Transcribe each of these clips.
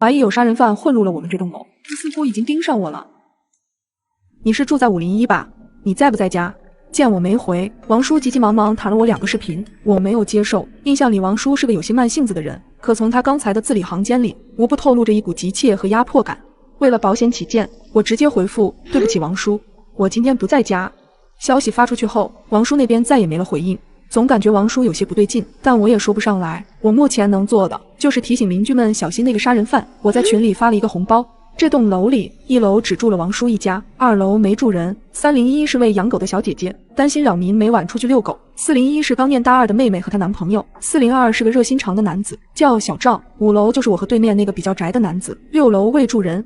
怀疑有杀人犯混入了我们这栋楼，他似乎已经盯上我了。你是住在501吧？你在不在家？见我没回，王叔急急忙忙弹了我2个视频，我没有接受。印象里王叔是个有些慢性子的人，可从他刚才的字里行间里，无不透露着一股急切和压迫感。为了保险起见，我直接回复：对不起王叔，我今天不在家。消息发出去后，王叔那边再也没了回应，总感觉王叔有些不对劲，但我也说不上来。我目前能做的就是提醒邻居们小心那个杀人犯。我在群里发了一个红包。这栋楼里，1楼只住了王叔一家，2楼没住人。301是位养狗的小姐姐，担心扰民，每晚出去遛狗。401是刚念大2的妹妹和她男朋友。402是个热心肠的男子，叫小赵。5楼就是我和对面那个比较宅的男子。6楼未住人。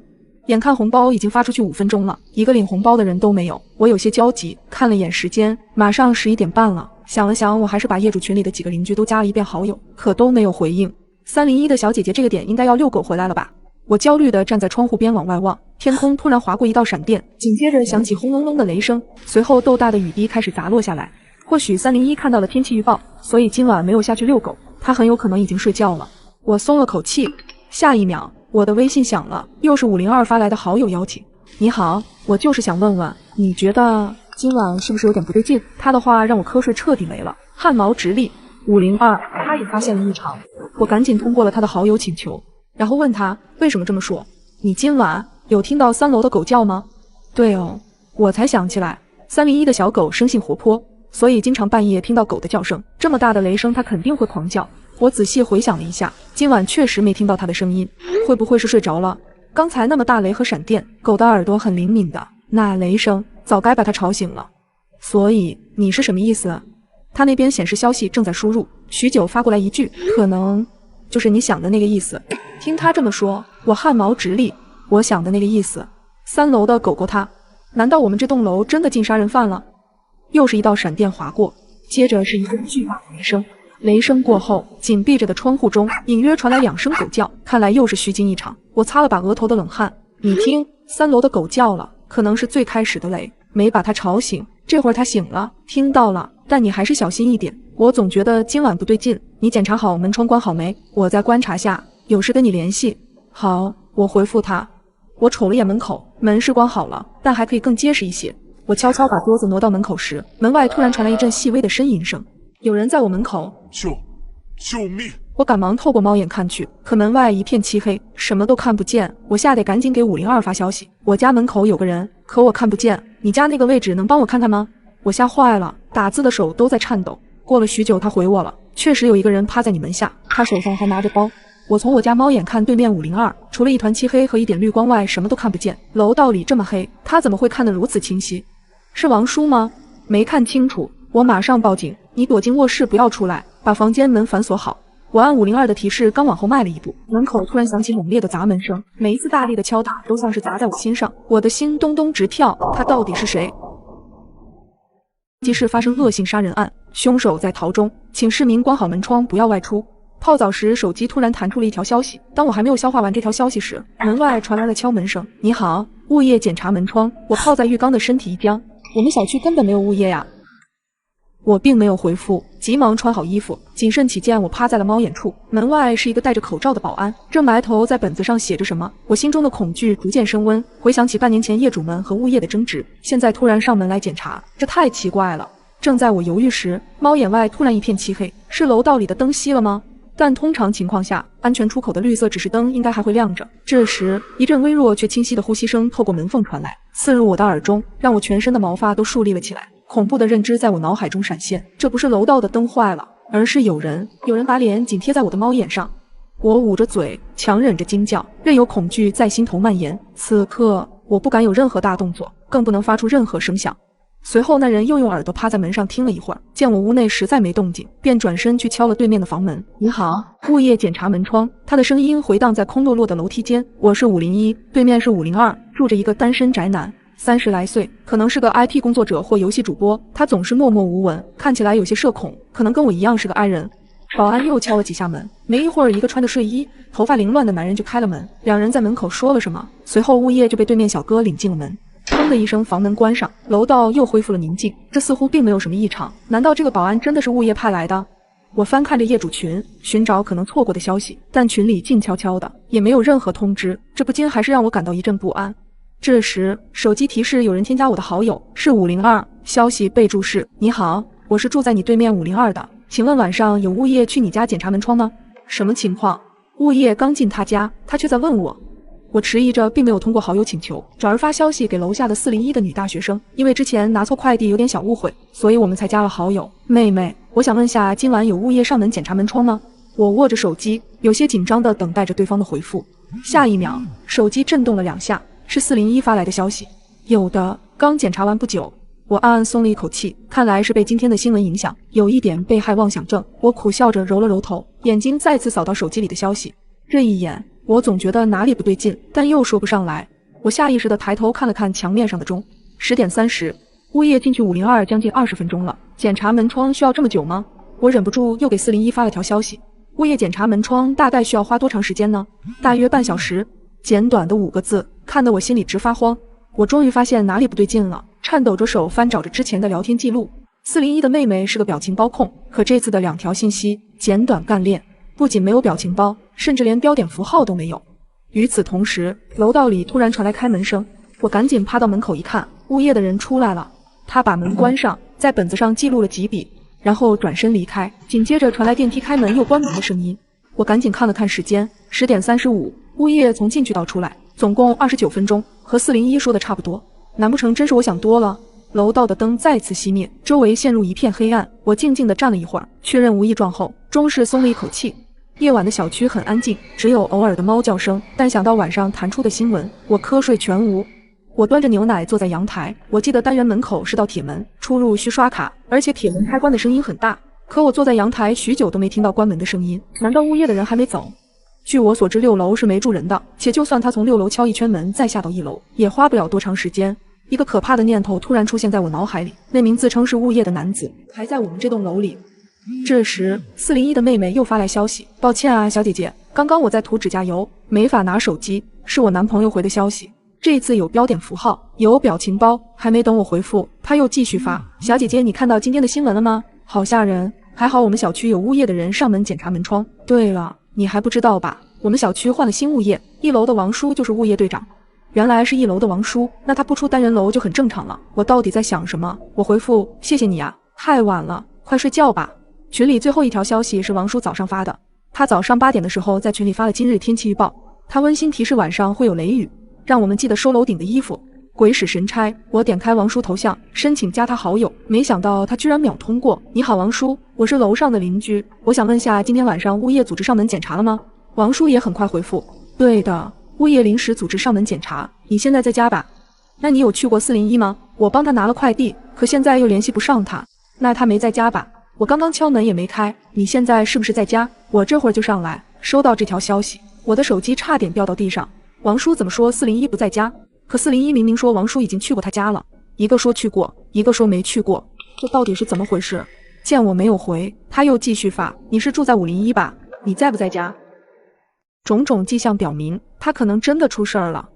眼看红包已经发出去5分钟了，一个领红包的人都没有，我有些焦急，看了眼时间，马上11点半了。想了想，我还是把业主群里的几个邻居都加了一遍好友，可都没有回应。301的小姐姐这个点应该要遛狗回来了吧？我焦虑地站在窗户边往外望，天空突然划过一道闪电，紧接着响起轰隆隆的雷声，随后豆大的雨滴开始砸落下来。或许301看到了天气预报，所以今晚没有下去遛狗，他很有可能已经睡觉了。我松了口气。下一秒，我的微信响了，又是502发来的好友邀请。你好，我就是想问问，你觉得今晚是不是有点不对劲？他的话让我瞌睡彻底没了，汗毛直立。502，他也发现了异常，我赶紧通过了他的好友请求。然后问他为什么这么说？你今晚有听到3楼的狗叫吗？对哦，我才想起来，301的小狗生性活泼，所以经常半夜听到狗的叫声，这么大的雷声它肯定会狂叫。我仔细回想了一下，今晚确实没听到它的声音，会不会是睡着了？刚才那么大雷和闪电，狗的耳朵很灵敏的，那雷声早该把它吵醒了。所以你是什么意思？他那边显示消息正在输入，许久发过来一句，可能就是你想的那个意思。听他这么说，我汗毛直立。我想的那个意思，3楼的狗狗它，难道我们这栋楼真的进杀人犯了？又是一道闪电划过，接着是一阵巨大的雷声。雷声过后，紧闭着的窗户中隐约传来2声狗叫，看来又是虚惊一场。我擦了把额头的冷汗。你听，3楼的狗叫了，可能是最开始的雷，没把它吵醒。这会儿它醒了，听到了，但你还是小心一点。我总觉得今晚不对劲，你检查好门窗关好没？我再观察下，有事跟你联系。好，我回复他。我瞅了眼门口，门是关好了，但还可以更结实一些。我悄悄把桌子挪到门口时，门外突然传来一阵细微的呻吟声，有人在我门口。救命！我赶忙透过猫眼看去，可门外一片漆黑，什么都看不见。我吓得赶紧给502发消息，我家门口有个人，可我看不见。你家那个位置能帮我看看吗？我吓坏了，打字的手都在颤抖。过了许久，他回我了，确实有一个人趴在你门下，他手上还拿着包。我从我家猫眼看对面502，除了一团漆黑和一点绿光外，什么都看不见。楼道里这么黑，他怎么会看得如此清晰？是王叔吗？没看清楚，我马上报警。你躲进卧室不要出来，把房间门反锁好。我按502的提示刚往后迈了一步，门口突然响起猛烈的砸门声，每一次大力的敲打都像是砸在我心上，我的心咚咚直跳。他到底是谁？集市发生恶性杀人案，凶手在逃中，请市民关好门窗，不要外出。泡澡时，手机突然弹出了一条消息。当我还没有消化完这条消息时，门外传来了敲门声。你好，物业检查门窗。我泡在浴缸的身体一僵。我们小区根本没有物业呀。我并没有回复，急忙穿好衣服，谨慎起见，我趴在了猫眼处。门外是一个戴着口罩的保安，正埋头在本子上写着什么。我心中的恐惧逐渐升温，回想起半年前业主们和物业的争执，现在突然上门来检查，这太奇怪了。正在我犹豫时，猫眼外突然一片漆黑，是楼道里的灯熄了吗？但通常情况下，安全出口的绿色指示灯应该还会亮着。这时，一阵微弱却清晰的呼吸声透过门缝传来，刺入我的耳中，让我全身的毛发都竖立了起来。恐怖的认知在我脑海中闪现，这不是楼道的灯坏了，而是有人把脸紧贴在我的猫眼上。我捂着嘴，强忍着惊叫，任由恐惧在心头蔓延。此刻，我不敢有任何大动作，更不能发出任何声响。随后那人又用耳朵趴在门上听了一会儿，见我屋内实在没动静，便转身去敲了对面的房门。你好，物业检查门窗。他的声音回荡在空落落的楼梯间。我是501，对面是502，住着一个单身宅男，30来岁，可能是个 IT 工作者或游戏主播。他总是默默无闻，看起来有些社恐，可能跟我一样是个 I 人。保安又敲了几下门，没一会儿，一个穿着睡衣、头发凌乱的男人就开了门。两人在门口说了什么，随后物业就被对面小哥领进了门。砰的一声，房门关上，楼道又恢复了宁静。这似乎并没有什么异常，难道这个保安真的是物业派来的？我翻看着业主群，寻找可能错过的消息，但群里静悄悄的，也没有任何通知，这不禁还是让我感到一阵不安。这时，手机提示有人添加我的好友，是502，消息备注是：你好，我是住在你对面502的，请问晚上有物业去你家检查门窗吗？什么情况？物业刚进他家，他却在问我。我迟疑着，并没有通过好友请求，转而发消息给楼下的401的女大学生，因为之前拿错快递有点小误会，所以我们才加了好友。妹妹，我想问下，今晚有物业上门检查门窗吗？我握着手机，有些紧张地等待着对方的回复。下一秒，手机震动了2下，是401发来的消息。有的，刚检查完不久。我暗暗松了一口气，看来是被今天的新闻影响，有一点被害妄想症。我苦笑着揉了揉头，眼睛再次扫到手机里的消息。这一眼，我总觉得哪里不对劲，但又说不上来。我下意识地抬头看了看墙面上的钟，10点30，物业进去502将近20分钟了，检查门窗需要这么久吗？我忍不住又给401发了条消息，物业检查门窗大概需要花多长时间呢？大约半小时。简短的5个字，看得我心里直发慌。我终于发现哪里不对劲了，颤抖着手翻找着之前的聊天记录。401的妹妹是个表情包控，可这次的2条信息简短干练，不仅没有表情包，甚至连标点符号都没有。与此同时，楼道里突然传来开门声，我赶紧趴到门口一看，物业的人出来了。他把门关上，在本子上记录了几笔，然后转身离开。紧接着传来电梯开门又关门的声音。我赶紧看了看时间，10点35，物业从进去到出来总共29分钟，和401说的差不多。难不成真是我想多了？楼道的灯再次熄灭，周围陷入一片黑暗。我静静地站了一会儿，确认无异状后，终是松了一口气。夜晚的小区很安静，只有偶尔的猫叫声，但想到晚上弹出的新闻，我瞌睡全无。我端着牛奶坐在阳台，我记得单元门口是道铁门，出入需刷卡，而且铁门开关的声音很大。可我坐在阳台许久都没听到关门的声音，难道物业的人还没走？据我所知，6楼是没住人的，且就算他从6楼敲一圈门再下到1楼，也花不了多长时间。一个可怕的念头突然出现在我脑海里，那名自称是物业的男子还在我们这栋楼里。这时401的妹妹又发来消息，抱歉啊，小姐姐，刚刚我在涂指甲油，没法拿手机，是我男朋友回的消息。这次有标点符号，有表情包，还没等我回复，他又继续发，小姐姐，你看到今天的新闻了吗？好吓人，还好我们小区有物业的人上门检查门窗。对了，你还不知道吧？我们小区换了新物业，1楼的王叔就是物业队长。原来是1楼的王叔，那他不出单元楼就很正常了。我到底在想什么？我回复谢谢你啊，太晚了，快睡觉吧。群里最后一条消息是王叔早上发的，他早上8点的时候在群里发了今日天气预报，他温馨提示晚上会有雷雨，让我们记得收楼顶的衣服。鬼使神差，我点开王叔头像，申请加他好友，没想到他居然秒通过。你好，王叔，我是楼上的邻居，我想问下，今天晚上物业组织上门检查了吗？王叔也很快回复，对的，物业临时组织上门检查，你现在在家吧？那你有去过401吗？我帮他拿了快递，可现在又联系不上他，那他没在家吧？我刚刚敲门也没开，你现在是不是在家？我这会儿就上来。收到这条消息，我的手机差点掉到地上。王叔怎么说401不在家？可401明明说王叔已经去过他家了，一个说去过，一个说没去过，这到底是怎么回事？见我没有回，他又继续发，你是住在501吧？你在不在家？种种迹象表明，他可能真的出事儿了。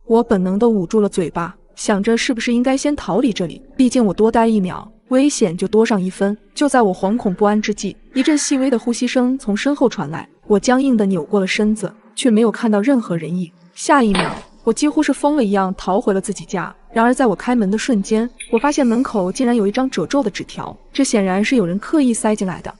我本能地捂住了嘴巴，想着是不是应该先逃离这里，毕竟我多待1秒，危险就多上1分。就在我惶恐不安之际，一阵细微的呼吸声从身后传来，我僵硬地扭过了身子，却没有看到任何人影。下一秒，我几乎是疯了一样逃回了自己家。然而在我开门的瞬间，我发现门口竟然有一张褶皱的纸条，这显然是有人刻意塞进来的。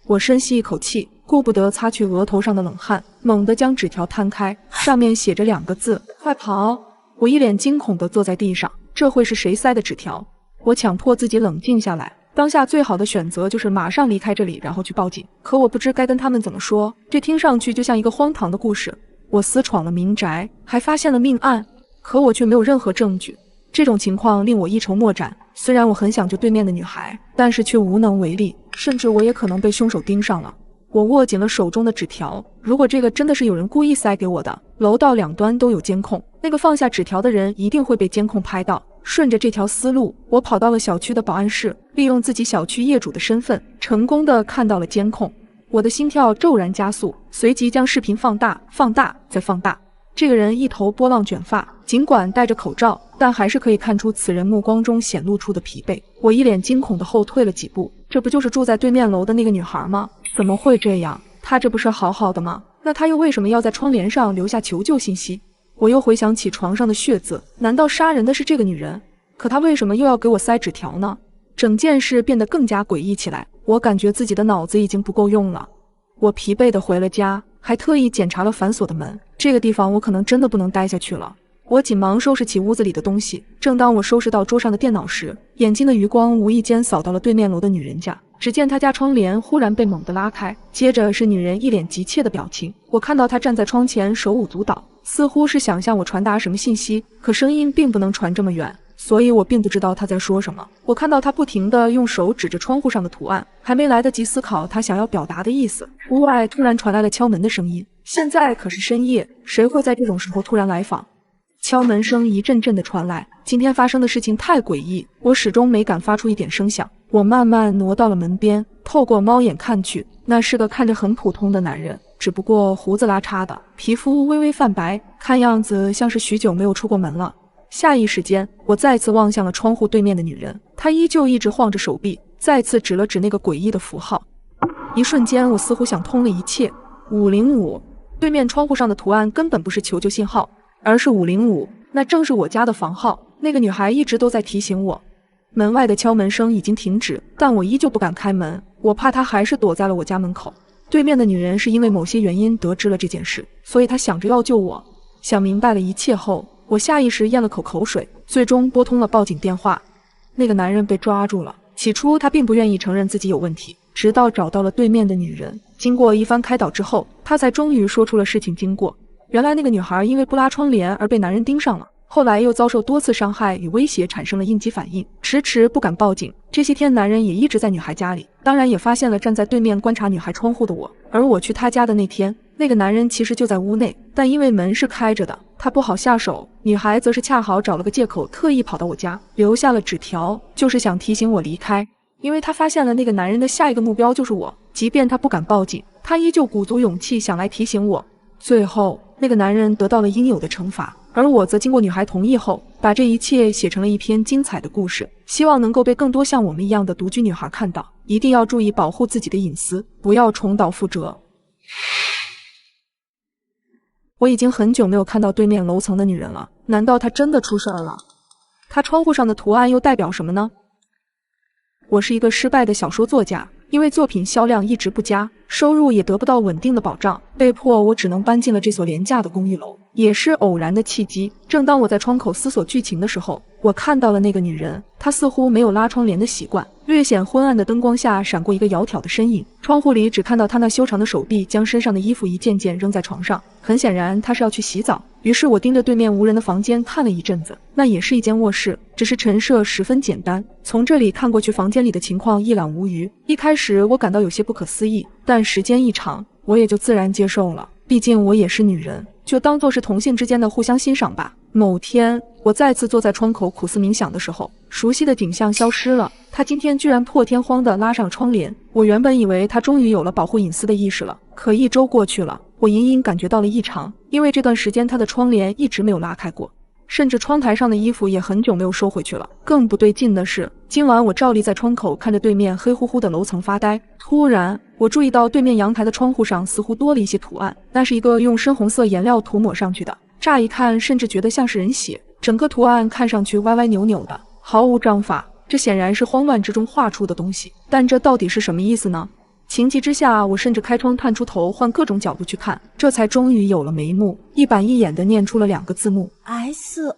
我深吸一口气，顾不得擦去额头上的冷汗，猛地将纸条摊开，上面写着2个字：快跑！我一脸惊恐地坐在地上，这会是谁塞的纸条？我强迫自己冷静下来，当下最好的选择就是马上离开这里，然后去报警。可我不知该跟他们怎么说，这听上去就像一个荒唐的故事。我私闯了民宅，还发现了命案，可我却没有任何证据。这种情况令我一筹莫展，虽然我很想救对面的女孩，但是却无能为力，甚至我也可能被凶手盯上了。我握紧了手中的纸条，如果这个真的是有人故意塞给我的，楼道2端都有监控，那个放下纸条的人一定会被监控拍到。顺着这条思路，我跑到了小区的保安室，利用自己小区业主的身份，成功的看到了监控。我的心跳骤然加速，随即将视频放大、放大再放大。这个人一头波浪卷发，尽管戴着口罩，但还是可以看出此人目光中显露出的疲惫。我一脸惊恐地后退了几步，这不就是住在对面楼的那个女孩吗？怎么会这样？她这不是好好的吗？那她又为什么要在窗帘上留下求救信息？我又回想起床上的血渍，难道杀人的是这个女人？可她为什么又要给我塞纸条呢？整件事变得更加诡异起来，我感觉自己的脑子已经不够用了。我疲惫地回了家，还特意检查了反锁的门，这个地方我可能真的不能待下去了。我紧忙收拾起屋子里的东西，正当我收拾到桌上的电脑时，眼睛的余光无意间扫到了对面楼的女人家。只见她家窗帘忽然被猛地拉开，接着是女人一脸急切的表情。我看到她站在窗前手舞足蹈，似乎是想向我传达什么信息，可声音并不能传这么远，所以我并不知道她在说什么。我看到她不停地用手指着窗户上的图案，还没来得及思考她想要表达的意思，屋外突然传来了敲门的声音。现在可是深夜，谁会在这种时候突然来访？敲门声一阵阵的传来，今天发生的事情太诡异，我始终没敢发出一点声响。我慢慢挪到了门边，透过猫眼看去，那是个看着很普通的男人，只不过胡子拉碴的，皮肤微微泛白，看样子像是许久没有出过门了。下意识间，我再次望向了窗户对面的女人，她依旧一直晃着手臂，再次指了指那个诡异的符号。一瞬间，我似乎想通了一切。505，对面窗户上的图案根本不是求救信号，而是505，那正是我家的房号。那个女孩一直都在提醒我。门外的敲门声已经停止，但我依旧不敢开门，我怕她还是躲在了我家门口。对面的女人是因为某些原因得知了这件事，所以她想着要救我。想明白了一切后，我下意识咽了口水，最终拨通了报警电话。那个男人被抓住了，起初他并不愿意承认自己有问题，直到找到了对面的女人，经过一番开导之后，他才终于说出了事情经过。原来那个女孩因为不拉窗帘而被男人盯上了，后来又遭受多次伤害与威胁，产生了应激反应，迟迟不敢报警。这些天男人也一直在女孩家里，当然也发现了站在对面观察女孩窗户的我。而我去他家的那天，那个男人其实就在屋内，但因为门是开着的，他不好下手。女孩则是恰好找了个借口，特意跑到我家，留下了纸条，就是想提醒我离开。因为他发现了那个男人的下一个目标就是我，即便他不敢报警，他依旧鼓足勇气想来提醒我。最后那个男人得到了应有的惩罚，而我则经过女孩同意后，把这一切写成了一篇精彩的故事，希望能够被更多像我们一样的独居女孩看到。一定要注意保护自己的隐私，不要重蹈覆辙。我已经很久没有看到对面楼层的女人了，难道她真的出事儿了？她窗户上的图案又代表什么呢？我是一个失败的小说作家，因为作品销量一直不佳，收入也得不到稳定的保障，被迫我只能搬进了这所廉价的公寓楼。也是偶然的契机，正当我在窗口思索剧情的时候，我看到了那个女人，她似乎没有拉窗帘的习惯，略显昏暗的灯光下闪过一个窈窕的身影，窗户里只看到她那修长的手臂将身上的衣服一件件扔在床上，很显然她是要去洗澡。于是我盯着对面无人的房间看了一阵子，那也是一间卧室，只是陈设十分简单，从这里看过去房间里的情况一览无余。一开始我感到有些不可思议，但时间一长，我也就自然接受了，毕竟我也是女人，就当作是同性之间的互相欣赏吧。某天，我再次坐在窗口苦思冥想的时候，熟悉的景象消失了。他今天居然破天荒地拉上了窗帘。我原本以为他终于有了保护隐私的意识了，可1周过去了，我隐隐感觉到了异常，因为这段时间他的窗帘一直没有拉开过，甚至窗台上的衣服也很久没有收回去了。更不对劲的是，今晚我照例在窗口看着对面黑乎乎的楼层发呆，突然我注意到对面阳台的窗户上似乎多了一些图案，那是一个用深红色颜料涂抹上去的，乍一看甚至觉得像是人血，整个图案看上去歪歪扭扭的，毫无章法。这显然是慌乱之中画出的东西，但这到底是什么意思呢？情急之下，我甚至开窗探出头，换各种角度去看，这才终于有了眉目，一板一眼地念出了2个字幕 SO。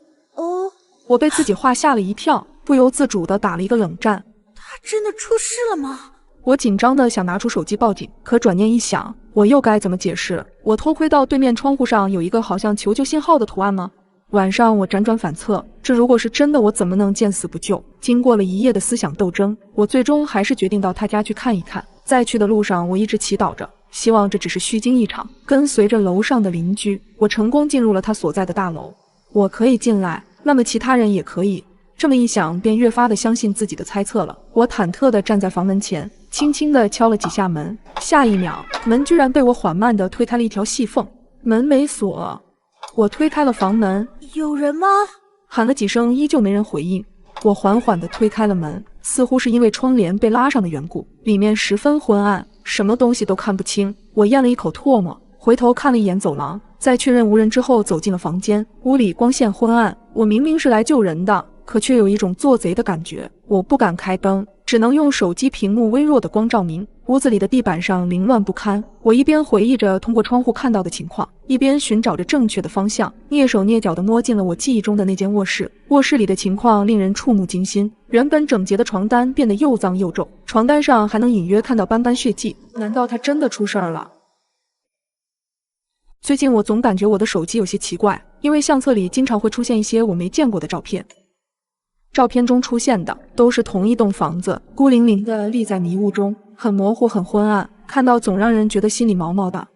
我被自己画吓了一跳，不由自主地打了一个冷战。他真的出事了吗？我紧张地想拿出手机报警，可转念一想，我又该怎么解释？我偷窥到对面窗户上有一个好像求救信号的图案吗？晚上我辗转反侧，这如果是真的，我怎么能见死不救？经过了一夜的思想斗争，我最终还是决定到他家去看一看。在去的路上，我一直祈祷着，希望这只是虚惊一场。跟随着楼上的邻居，我成功进入了他所在的大楼。我可以进来，那么其他人也可以。这么一想，便越发的相信自己的猜测了。我忐忑地站在房门前，轻轻地敲了几下门，下一秒，门居然被我缓慢地推开了一条细缝。门没锁。我推开了房门，有人吗？喊了几声，依旧没人回应。我缓缓地推开了门，似乎是因为窗帘被拉上的缘故，里面十分昏暗，什么东西都看不清。我咽了一口唾沫，回头看了一眼走廊，在确认无人之后走进了房间。屋里光线昏暗，我明明是来救人的，可却有一种做贼的感觉。我不敢开灯，只能用手机屏幕微弱的光照明。屋子里的地板上凌乱不堪，我一边回忆着通过窗户看到的情况，一边寻找着正确的方向，蹑手蹑脚地摸进了我记忆中的那间卧室。卧室里的情况令人触目惊心，原本整洁的床单变得又脏又皱，床单上还能隐约看到斑斑血迹。难道他真的出事儿了？最近我总感觉我的手机有些奇怪，因为相册里经常会出现一些我没见过的照片。照片中出现的都是同一栋房子，孤零零地立在迷雾中，很模糊很昏暗，看到总让人觉得心里毛毛的。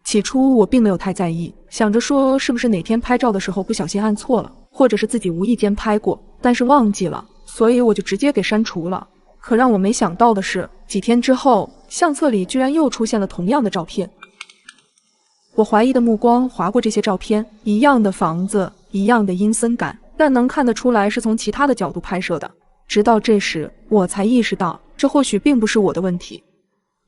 起初我并没有太在意，想着说是不是哪天拍照的时候不小心按错了，或者是自己无意间拍过，但是忘记了，所以我就直接给删除了。可让我没想到的是，几天之后，相册里居然又出现了同样的照片。我怀疑的目光划过这些照片，一样的房子，一样的阴森感，但能看得出来是从其他的角度拍摄的。直到这时，我才意识到，这或许并不是我的问题。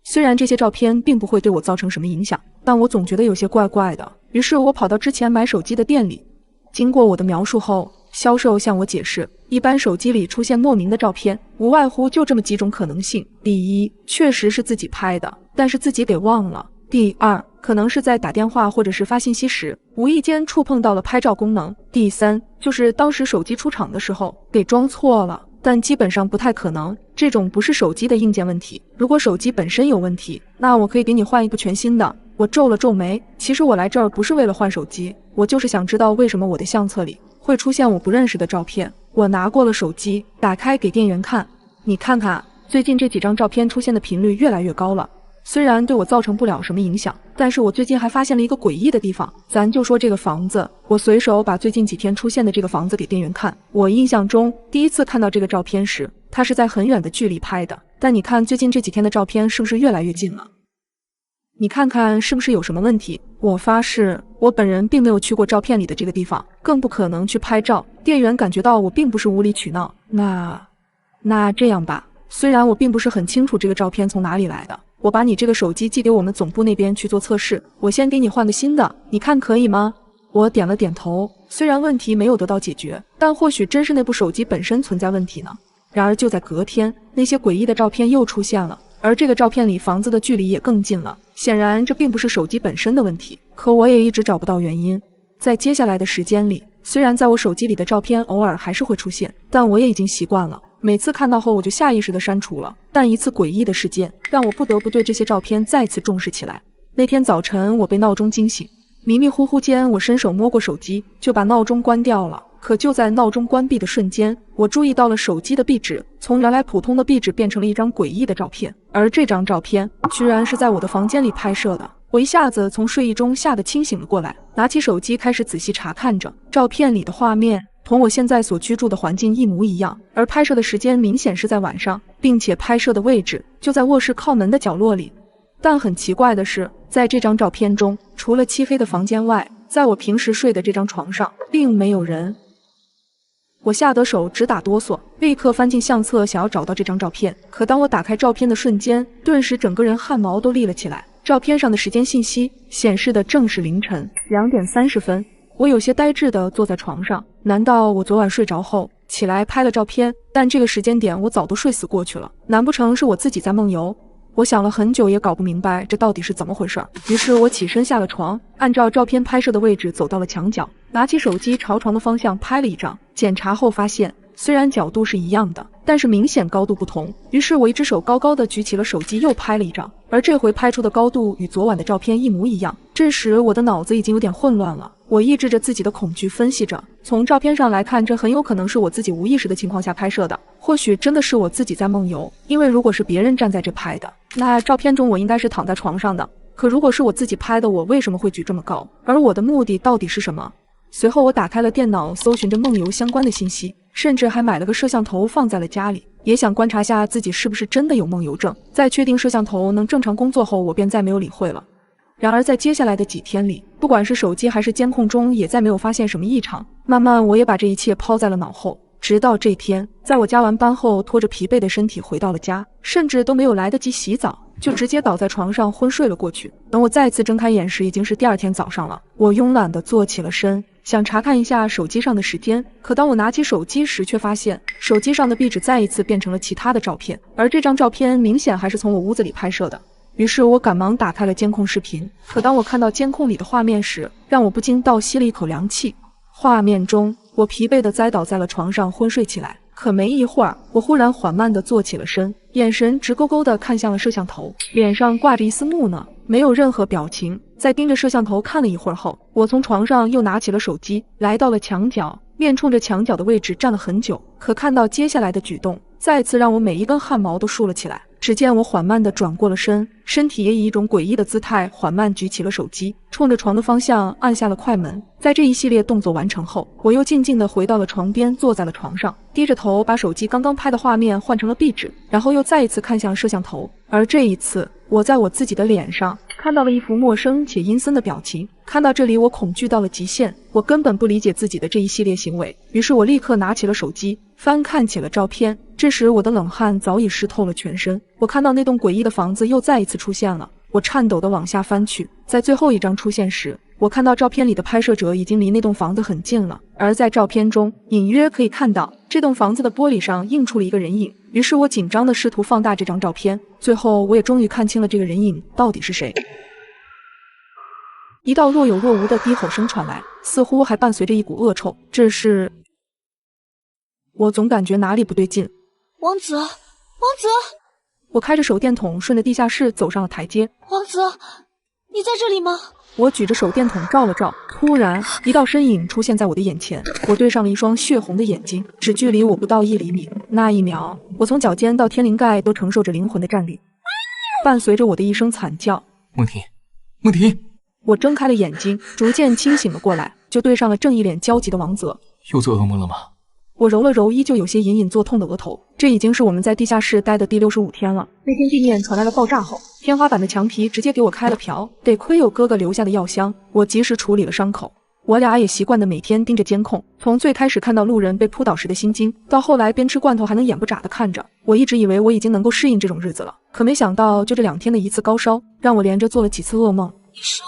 虽然这些照片并不会对我造成什么影响，但我总觉得有些怪怪的。于是我跑到之前买手机的店里，经过我的描述后，销售向我解释，一般手机里出现莫名的照片，无外乎就这么几种可能性：第一，确实是自己拍的，但是自己给忘了；第二，可能是在打电话或者是发信息时，无意间触碰到了拍照功能；第三，就是当时手机出厂的时候给装错了，但基本上不太可能，这种不是手机的硬件问题。如果手机本身有问题，那我可以给你换一个全新的。我皱了皱眉，其实我来这儿不是为了换手机，我就是想知道为什么我的相册里会出现我不认识的照片。我拿过了手机，打开给店员看，你看看，最近这几张照片出现的频率越来越高了。虽然对我造成不了什么影响，但是我最近还发现了一个诡异的地方。咱就说这个房子，我随手把最近几天出现的这个房子给店员看。我印象中，第一次看到这个照片时，它是在很远的距离拍的，但你看最近这几天的照片是不是越来越近了？你看看是不是有什么问题？我发誓，我本人并没有去过照片里的这个地方，更不可能去拍照。店员感觉到我并不是无理取闹，那这样吧，虽然我并不是很清楚这个照片从哪里来的，我把你这个手机寄给我们总部那边去做测试，我先给你换个新的，你看可以吗？我点了点头，虽然问题没有得到解决，但或许真是那部手机本身存在问题呢。然而就在隔天，那些诡异的照片又出现了，而这个照片里房子的距离也更近了。显然这并不是手机本身的问题，可我也一直找不到原因。在接下来的时间里，虽然在我手机里的照片偶尔还是会出现，但我也已经习惯了。每次看到后我就下意识地删除了，但一次诡异的事件让我不得不对这些照片再次重视起来。那天早晨我被闹钟惊醒，迷迷糊糊间我伸手摸过手机，就把闹钟关掉了。可就在闹钟关闭的瞬间，我注意到了手机的壁纸从原来普通的壁纸变成了一张诡异的照片，而这张照片居然是在我的房间里拍摄的。我一下子从睡意中吓得清醒了过来，拿起手机开始仔细查看着照片里的画面，同我现在所居住的环境一模一样，而拍摄的时间明显是在晚上，并且拍摄的位置就在卧室靠门的角落里。但很奇怪的是，在这张照片中，除了漆黑的房间外，在我平时睡的这张床上并没有人。我吓得手直打哆嗦，立刻翻进相册想要找到这张照片，可当我打开照片的瞬间，顿时整个人汗毛都立了起来。照片上的时间信息显示的正是凌晨2点30分。我有些呆滞地坐在床上，难道我昨晚睡着后起来拍了照片？但这个时间点我早都睡死过去了，难不成是我自己在梦游？我想了很久也搞不明白这到底是怎么回事，于是我起身下了床，按照照片拍摄的位置走到了墙角，拿起手机朝床的方向拍了一张。检查后发现，虽然角度是一样的，但是明显高度不同。于是我一只手高高的举起了手机，又拍了一张，而这回拍出的高度与昨晚的照片一模一样。这时我的脑子已经有点混乱了，我抑制着自己的恐惧，分析着，从照片上来看，这很有可能是我自己无意识的情况下拍摄的，或许真的是我自己在梦游。因为如果是别人站在这拍的，那照片中我应该是躺在床上的，可如果是我自己拍的，我为什么会举这么高？而我的目的到底是什么？随后我打开了电脑，搜寻着梦游相关的信息，甚至还买了个摄像头放在了家里，也想观察下自己是不是真的有梦游症。在确定摄像头能正常工作后，我便再没有理会了。然而在接下来的几天里，不管是手机还是监控中，也再没有发现什么异常。慢慢我也把这一切抛在了脑后。直到这天，在我加完班后，拖着疲惫的身体回到了家，甚至都没有来得及洗澡，就直接倒在床上昏睡了过去。等我再次睁开眼时，已经是第二天早上了。我慵懒地坐起了身，想查看一下手机上的时间，可当我拿起手机时，却发现手机上的壁纸再一次变成了其他的照片，而这张照片明显还是从我屋子里拍摄的。于是我赶忙打开了监控视频，可当我看到监控里的画面时，让我不禁倒吸了一口凉气。画面中，我疲惫地栽倒在了床上昏睡起来，可没一会儿，我忽然缓慢地坐起了身，眼神直勾勾地看向了摄像头，脸上挂着一丝木讷，没有任何表情。在盯着摄像头看了一会儿后，我从床上又拿起了手机，来到了墙角，面冲着墙角的位置站了很久。可看到接下来的举动，再次让我每一根汗毛都竖了起来。只见我缓慢地转过了身，身体也以一种诡异的姿态缓慢举起了手机，冲着床的方向按下了快门。在这一系列动作完成后，我又静静地回到了床边，坐在了床上，低着头把手机刚刚拍的画面换成了壁纸，然后又再一次看向摄像头。而这一次，我在我自己的脸上看到了一副陌生且阴森的表情。看到这里，我恐惧到了极限，我根本不理解自己的这一系列行为。于是我立刻拿起了手机，翻看起了照片。这时我的冷汗早已湿透了全身。我看到那栋诡异的房子又再一次出现了，我颤抖地往下翻去。在最后一张出现时，我看到照片里的拍摄者已经离那栋房子很近了，而在照片中隐约可以看到这栋房子的玻璃上映出了一个人影。于是我紧张地试图放大这张照片，最后我也终于看清了这个人影到底是谁。一道若有若无的低吼声传来，似乎还伴随着一股恶臭。这是……我总感觉哪里不对劲。王子，王子！我开着手电筒顺着地下室走上了台阶。王子，你在这里吗？我举着手电筒照了照，突然一道身影出现在我的眼前，我对上了一双血红的眼睛，只距离我不到1厘米。那一秒，我从脚尖到天灵盖都承受着灵魂的战栗，伴随着我的一声惨叫：梦婷，梦婷！我睁开了眼睛，逐渐清醒了过来，就对上了正一脸焦急的王泽。又做噩梦了吗？我揉了揉依旧有些隐隐作痛的额头，这已经是我们在地下室待的第65天了。那天地面传来了爆炸后，天花板的墙皮直接给我开了瓢，得亏有哥哥留下的药箱，我及时处理了伤口。我俩也习惯的每天盯着监控，从最开始看到路人被扑倒时的心惊，到后来边吃罐头还能眼不眨的看着。我一直以为我已经能够适应这种日子了，可没想到就这2天的一次高烧，让我连着做了几次噩梦。你说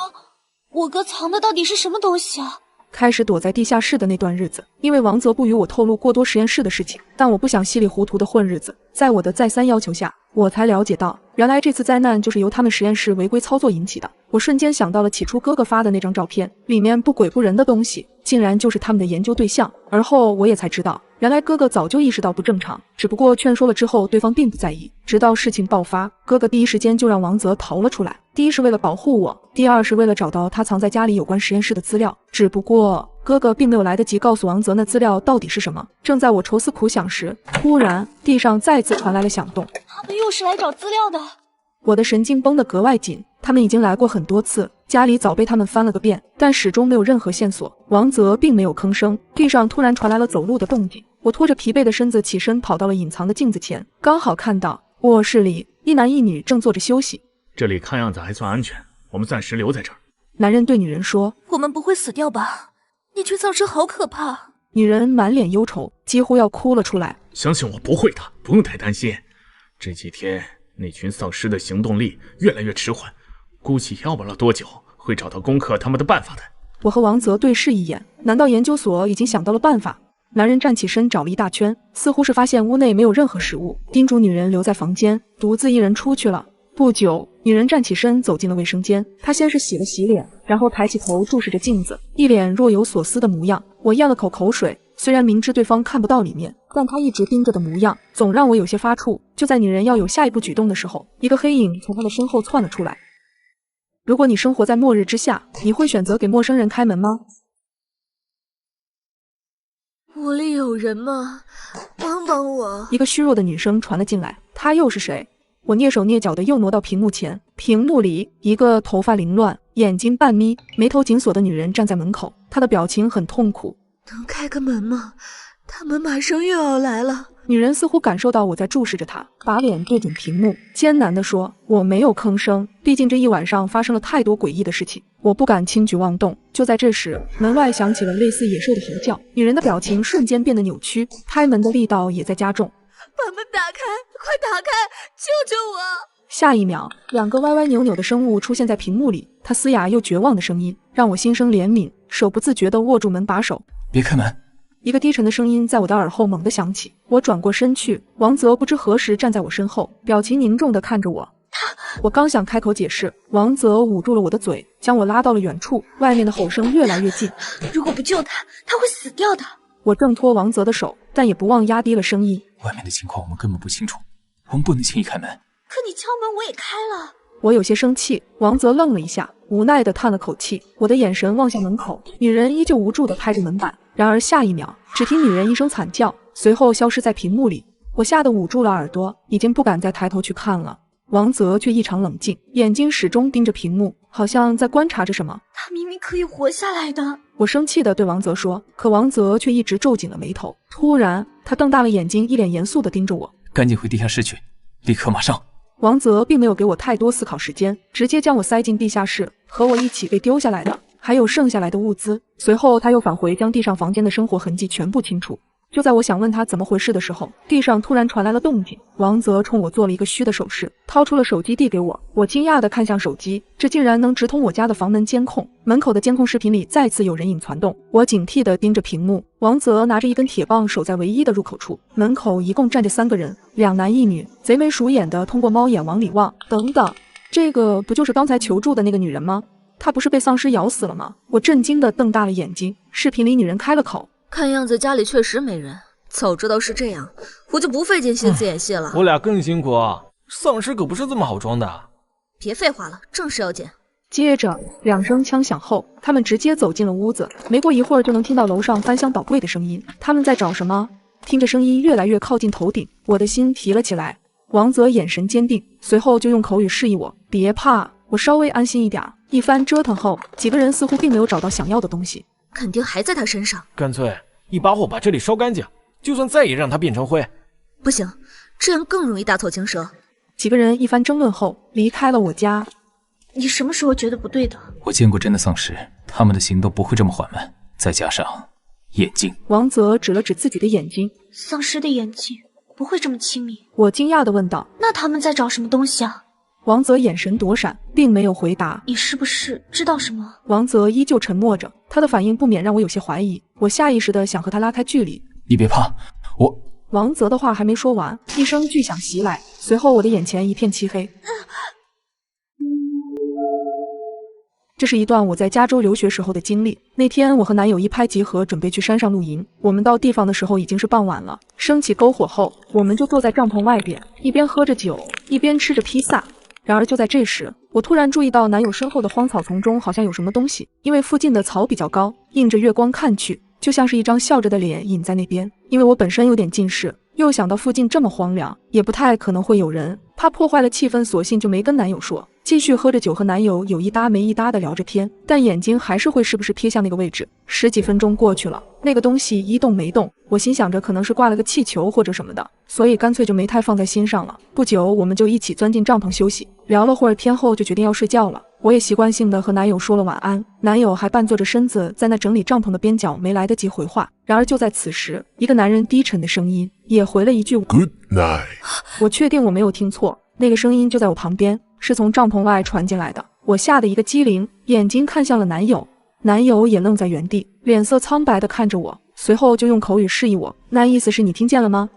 我哥藏的到底是什么东西啊？开始躲在地下室的那段日子，因为王泽不与我透露过多实验室的事情，但我不想稀里糊涂的混日子。在我的再三要求下，我才了解到，原来这次灾难就是由他们实验室违规操作引起的。我瞬间想到了起初哥哥发的那张照片，里面不鬼不人的东西，竟然就是他们的研究对象。而后我也才知道，原来哥哥早就意识到不正常，只不过劝说了之后，对方并不在意。直到事情爆发，哥哥第一时间就让王泽逃了出来。第一是为了保护我，第二是为了找到他藏在家里有关实验室的资料。只不过哥哥并没有来得及告诉王泽那资料到底是什么。正在我愁思苦想时，突然地上再次传来了响动。他们又是来找资料的。我的神经绷得格外紧，他们已经来过很多次，家里早被他们翻了个遍，但始终没有任何线索。王泽并没有吭声，地上突然传来了走路的动静。我拖着疲惫的身子起身，跑到了隐藏的镜子前，刚好看到卧室里一男一女正坐着休息。这里看样子还算安全，我们暂时留在这儿。男人对女人说：我们不会死掉吧？那群丧尸好可怕。女人满脸忧愁，几乎要哭了出来。相信我不会的，不用太担心。这几天那群丧尸的行动力越来越迟缓，估计要不了多久会找到攻克他们的办法的。我和王泽对视一眼，难道研究所已经想到了办法？男人站起身找了一大圈，似乎是发现屋内没有任何食物，叮嘱女人留在房间，独自一人出去了。不久，女人站起身走进了卫生间，她先是洗了洗脸，然后抬起头注视着镜子，一脸若有所思的模样。我咽了口口水，虽然明知对方看不到里面，但她一直盯着的模样总让我有些发怵。就在女人要有下一步举动的时候，一个黑影从她的身后窜了出来。如果你生活在末日之下，你会选择给陌生人开门吗？屋里有人吗？帮帮我！一个虚弱的女声传了进来，她又是谁？我蹑手蹑脚的又挪到屏幕前，屏幕里一个头发凌乱、眼睛半眯、眉头紧锁的女人站在门口，她的表情很痛苦。能开个门吗？他们马上又要来了。女人似乎感受到我在注视着她，把脸对准屏幕，艰难地说：“我没有吭声，毕竟这一晚上发生了太多诡异的事情，我不敢轻举妄动。”就在这时，门外响起了类似野兽的嚎叫，女人的表情瞬间变得扭曲，拍门的力道也在加重。把门打开，快打开，救救我！下一秒，两个歪歪扭扭的生物出现在屏幕里，他嘶哑又绝望的声音让我心生怜悯，手不自觉地握住门把手。别开门！一个低沉的声音在我的耳后猛地响起，我转过身去，王泽不知何时站在我身后，表情凝重地看着我。我刚想开口解释，王泽捂住了我的嘴，将我拉到了远处，外面的吼声越来越近。如果不救他，他会死掉的。我挣脱王泽的手，但也不忘压低了声音。外面的情况我们根本不清楚，我们不能轻易开门。可你敲门，我也开了。我有些生气，王泽愣了一下，无奈地叹了口气。我的眼神望向门口，女人依旧无助地拍着门板。然而下一秒，只听女人一声惨叫，随后消失在屏幕里。我吓得捂住了耳朵，已经不敢再抬头去看了。王泽却异常冷静，眼睛始终盯着屏幕，好像在观察着什么。他明明可以活下来的。我生气地对王泽说，可王泽却一直皱紧了眉头。突然，他瞪大了眼睛，一脸严肃地盯着我。赶紧回地下室去，立刻马上！王泽并没有给我太多思考时间，直接将我塞进地下室，和我一起被丢下来的还有剩下来的物资。随后他又返回，将地上房间的生活痕迹全部清除。就在我想问他怎么回事的时候，地上突然传来了动静。王泽冲我做了一个虚的手势，掏出了手机递给我。我惊讶地看向手机，这竟然能直通我家的房门监控。门口的监控视频里再次有人影攒动，我警惕地盯着屏幕。王泽拿着一根铁棒守在唯一的入口处，门口一共站着3个人，2男1女，贼眉鼠眼地通过猫眼往里望。等等，这个不就是刚才求助的那个女人吗？她不是被丧尸咬死了吗？我震惊地瞪大了眼睛。视频里女人开了口，看样子家里确实没人，早知道是这样，我就不费尽心思演戏了。我俩更辛苦啊，丧尸可不是这么好装的。别废话了，正事要紧。接着2声枪响后，他们直接走进了屋子。没过一会儿，就能听到楼上翻箱倒柜的声音。他们在找什么？听着声音越来越靠近头顶，我的心提了起来。王泽眼神坚定，随后就用口语示意我别怕。我稍微安心一点。一番折腾后，几个人似乎并没有找到想要的东西，肯定还在他身上。干脆一把火把这里烧干净，就算再也让它变成灰。不行，这样更容易打草惊蛇。几个人一番争论后离开了我家。你什么时候觉得不对的？我见过真的丧尸，他们的行动不会这么缓慢，再加上眼睛。王泽指了指自己的眼睛。丧尸的眼睛不会这么亲密。我惊讶地问道。那他们在找什么东西啊？王泽眼神躲闪，并没有回答。你是不是知道什么？王泽依旧沉默着，他的反应不免让我有些怀疑。我下意识地想和他拉开距离。你别怕，我……王泽的话还没说完，一声巨响袭来，随后我的眼前一片漆黑。这是一段我在加州留学时候的经历。那天我和男友一拍即合，准备去山上露营。我们到地方的时候已经是傍晚了，升起篝火后，我们就坐在帐篷外边，一边喝着酒，一边吃着披萨。然而就在这时，我突然注意到男友身后的荒草丛中好像有什么东西，因为附近的草比较高，映着月光看去，就像是一张笑着的脸隐在那边。因为我本身有点近视，又想到附近这么荒凉，也不太可能会有人，怕破坏了气氛，索性就没跟男友说，继续喝着酒和男友有一搭没一搭的聊着天，但眼睛还是会时不时瞥向那个位置。10几分钟过去了，那个东西一动没动，我心想着可能是挂了个气球或者什么的，所以干脆就没太放在心上了。不久我们就一起钻进帐篷休息，聊了会儿天后就决定要睡觉了。我也习惯性的和男友说了晚安，男友还半坐着身子在那整理帐篷的边角，没来得及回话。然而就在此时，一个男人低沉的声音也回了一句 Good night。 我确定我没有听错，那个声音就在我旁边，是从帐篷外传进来的。我吓得一个机灵，眼睛看向了男友，男友也愣在原地，脸色苍白的看着我，随后就用口语示意我，那意思是你听见了吗？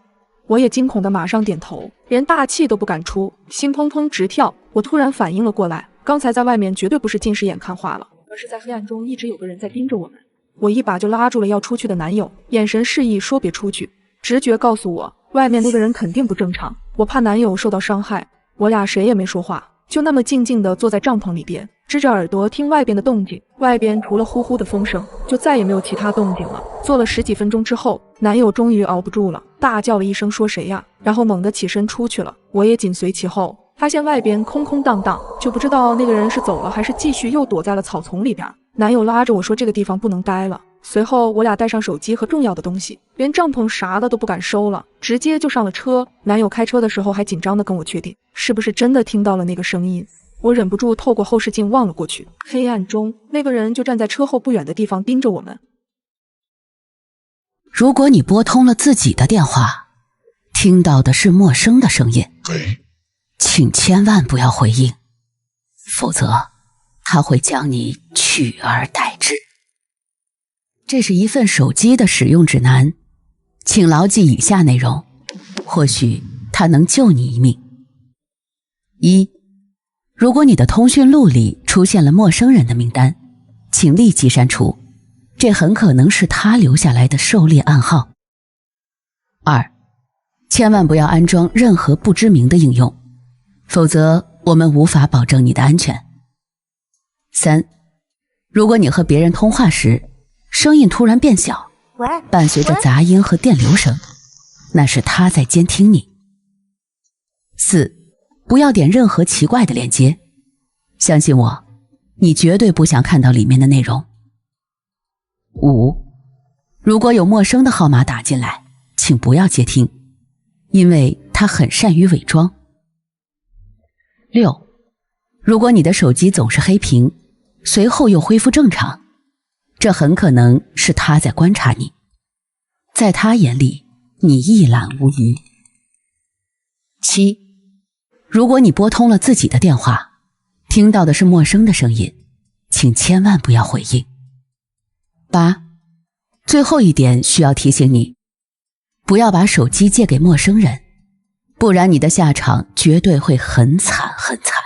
我也惊恐的马上点头，连大气都不敢出，心砰砰直跳。我突然反应了过来，刚才在外面绝对不是近视眼看花了，而是在黑暗中一直有个人在盯着我们。我一把就拉住了要出去的男友，眼神示意说别出去。直觉告诉我，外面那个人肯定不正常，我怕男友受到伤害。我俩谁也没说话，就那么静静地坐在帐篷里边，支着耳朵听外边的动静。外边除了呼呼的风声，就再也没有其他动静了。坐了10几分钟之后，男友终于熬不住了，大叫了一声说谁呀，然后猛地起身出去了。我也紧随其后，发现外边空空荡荡，就不知道那个人是走了还是继续又躲在了草丛里边。男友拉着我说这个地方不能待了，随后我俩带上手机和重要的东西，连帐篷啥的都不敢收了，直接就上了车。男友开车的时候还紧张地跟我确定是不是真的听到了那个声音。我忍不住透过后视镜望了过去，黑暗中那个人就站在车后不远的地方盯着我们。如果你拨通了自己的电话，听到的是陌生的声音，请千万不要回应，否则他会将你取而代之。这是一份手机的使用指南，请牢记以下内容，或许它能救你一命。1. 如果你的通讯录里出现了陌生人的名单，请立即删除，这很可能是他留下来的狩猎暗号。2. 千万不要安装任何不知名的应用，否则我们无法保证你的安全。3. 如果你和别人通话时，声音突然变小，伴随着杂音和电流声，那是他在监听你。4. 不要点任何奇怪的链接，相信我，你绝对不想看到里面的内容。5. 如果有陌生的号码打进来，请不要接听，因为他很善于伪装。6. 如果你的手机总是黑屏，随后又恢复正常，这很可能是他在观察你，在他眼里，你一览无余。7. 如果你拨通了自己的电话，听到的是陌生的声音，请千万不要回应。8. 最后一点需要提醒你，不要把手机借给陌生人，不然你的下场绝对会很惨很惨。